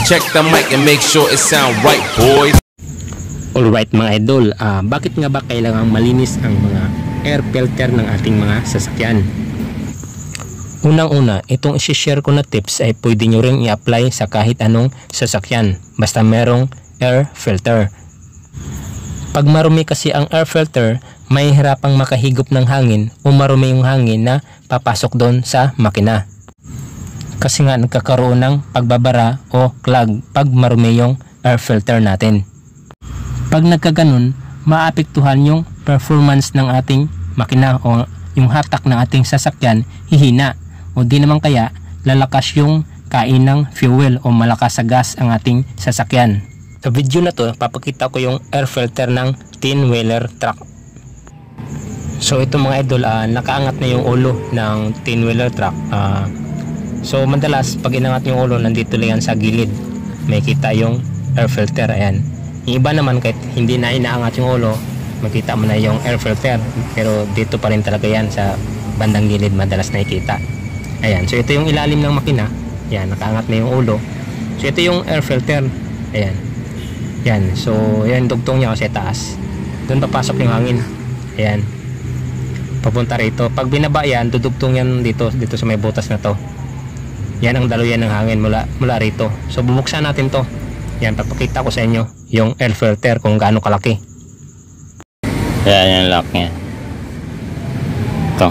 Check the mic and make sure it sound right, boys. Alright mga idol, bakit nga ba kailangang malinis ang mga air filter ng ating mga sasakyan? Unang-una, itong isi-share ko na tips ay pwede nyo rin i-apply sa kahit anong sasakyan basta merong air filter. Pag marumi kasi ang air filter, may hirapang makahigop ng hangin o marumi yung hangin na papasok doon sa makina. Kasi nga nagkakaroon ng pagbabara o clog pag marumi yung air filter natin. Pag nagkaganon, maapektuhan yung performance ng ating makina o yung hatak ng ating sasakyan hihina o di naman kaya lalakas yung kain ng fuel o malakas sa gas ang ating sasakyan. Sa video na to, papakita ko yung air filter ng 10-wheeler truck. So ito mga idol, nakaangat na yung ulo ng 10-wheeler truck. So madalas pag inangat yung ulo, nandito lang yan sa gilid. May kita yung air filter, ayan. Yung iba naman kahit hindi na inaangat yung ulo, makita mo na yung air filter. Pero dito pa rin talaga yan sa bandang gilid, madalas nakikita. Ayan, so ito yung ilalim ng makina. Ayan, nakaangat na yung ulo. So ito yung air filter. Ayan. Yan, so yan dugtong niya kasi taas. Doon papasok yung hangin. Ayan. Papunta rito. Pag binaba yan, dudugtong yan dito sa may butas na to. Yan ang daluyan ng hangin mula rito. So bubuksan natin to. Yan, papakita ko sa inyo yung air filter kung gaano kalaki. Yan yung lock niya. Ito.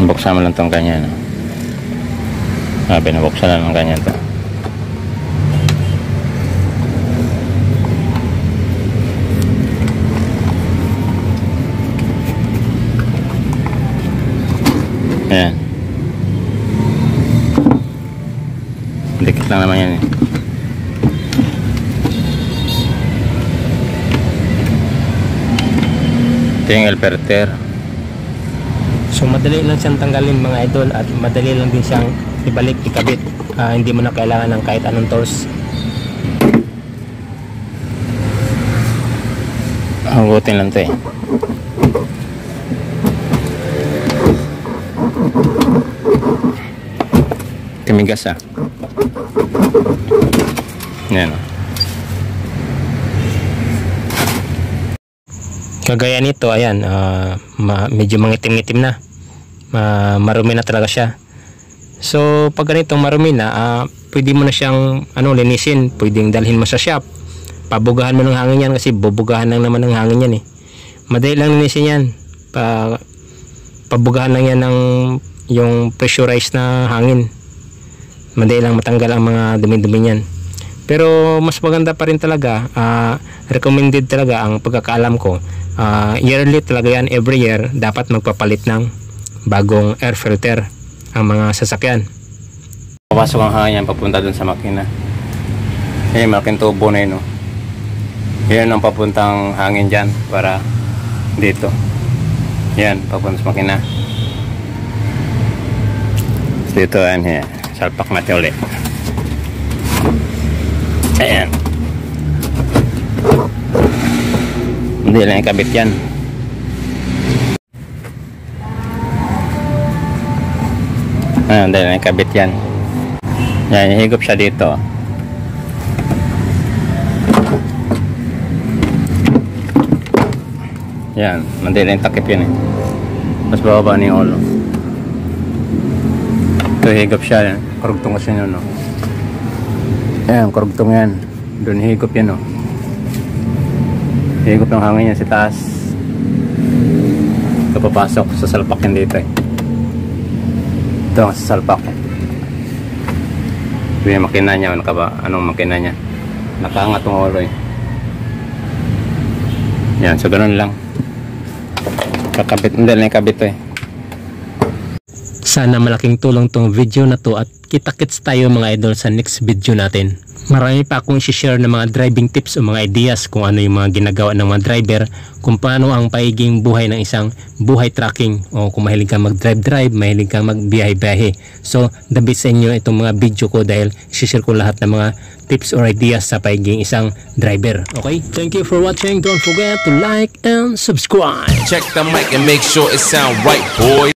Buksan mo lang itong kanya, no? Binubuksan lang ng kanya ito. Ayan. Dikit lang naman yan, eh. Ito yung air filter. So madali lang siyang tanggalin mga idol at madali lang din siyang ibalik, ikabit. Hindi mo na kailangan ng kahit anong tools. Hugutin lang ito, eh. Tumigas, Yan, Kagaya nito, ayan, medyo mangitim-itim na. Marumi na talaga siya. So pag ganitong marumi na, pwede mo na siyang linisin. Pwedeng dalhin mo sa shop. Pabugahan mo ng hangin yan kasi bubugahan lang naman ng hangin yan, eh. Madali lang linisin yan. Pabugahan lang yan ng yung pressurized na hangin. Madali lang matanggal ang mga dumi-dumi niyan. Pero mas maganda pa rin talaga, recommended talaga ang pagkakaalam ko. Yearly talaga yan, every year dapat magpapalit ng bagong air filter ang mga sasakyan. Papasok ang hangin yan papunta dun sa makina. Malaking tubo na yun, no? Yan ang papuntang hangin dyan para dito. Yan, papunta sa makina. Dito, yan. Salpak natin ulit. Ayan. Hindi lang ikabit yan. Hindi lang ikabit yan. Yan, higop siya dito. Yan, madali lang takip yun, eh. Mas bababa ni ulo. Ito, higop siya. Karugtong kasi yun, no? Ayan, karugtong yan. Doon higop yan, no? Higop ng hangin yan sa taas. Ito papasok sa salpak yan dito, eh. Ito ang sa salpak. Ito yung makina niya. Anong makina niya? Nakaangat ang ulo, eh. Yan, so ganun lang. Kakabit, hindi lang ikabit, eh. Sana malaking tulong tong video na to at kita-kits tayo mga idol sa next video natin. Marami pa akong i-share ng mga driving tips o mga ideas kung ano yung mga ginagawa ng mga driver, kung paano ang pagiging buhay ng isang buhay trucking, o kung mahilig kang mag-drive, mahilig kang magbiyahe-biyahe. So the best sa inyo itong mga video ko dahil i-share ko lahat ng mga tips or ideas sa pagiging isang driver. Okay? Thank you for watching. Don't forget to like and subscribe. Check the mic and make sure it sound right, boys.